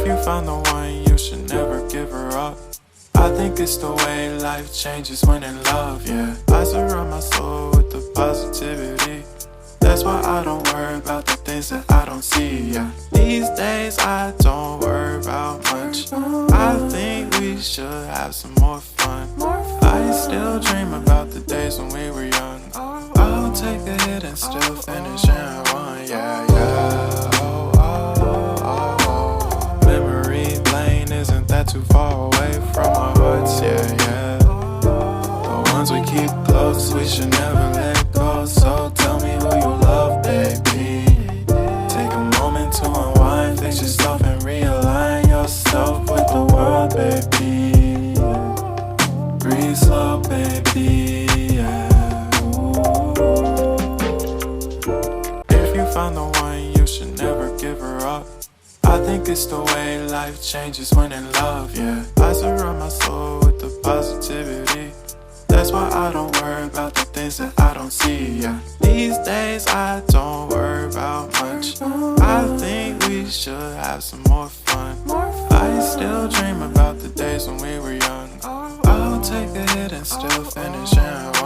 you found the one, you should never give her up. I think it's the way life changes when in love, yeah. I surround my soul with the positivity. That's why I don't worry about the things that I don't see, yeah. These days I don't worry about much. I think we should have some more fun. I still dream about the days when we were young. I'll take a hit and still finish in one, yeah, yeah. Oh, oh, oh, oh. Memory lane isn't that too far away from our hearts, yeah, yeah. The ones we keep close, we should never let go. So tell me who you love, baby. Take a moment to unwind, fix yourself and realign yourself with the world, baby. Breathe slow, baby, yeah. If you found the one, you should never give her up. I think it's the way life changes when in love, yeah. I surround my soul with the positivity. That's why I don't worry about the things that I don't see, yeah. These days I don't worry about much. I think we should have some more fun. I still dream about the days when we were young. I'll take a hit and still finish in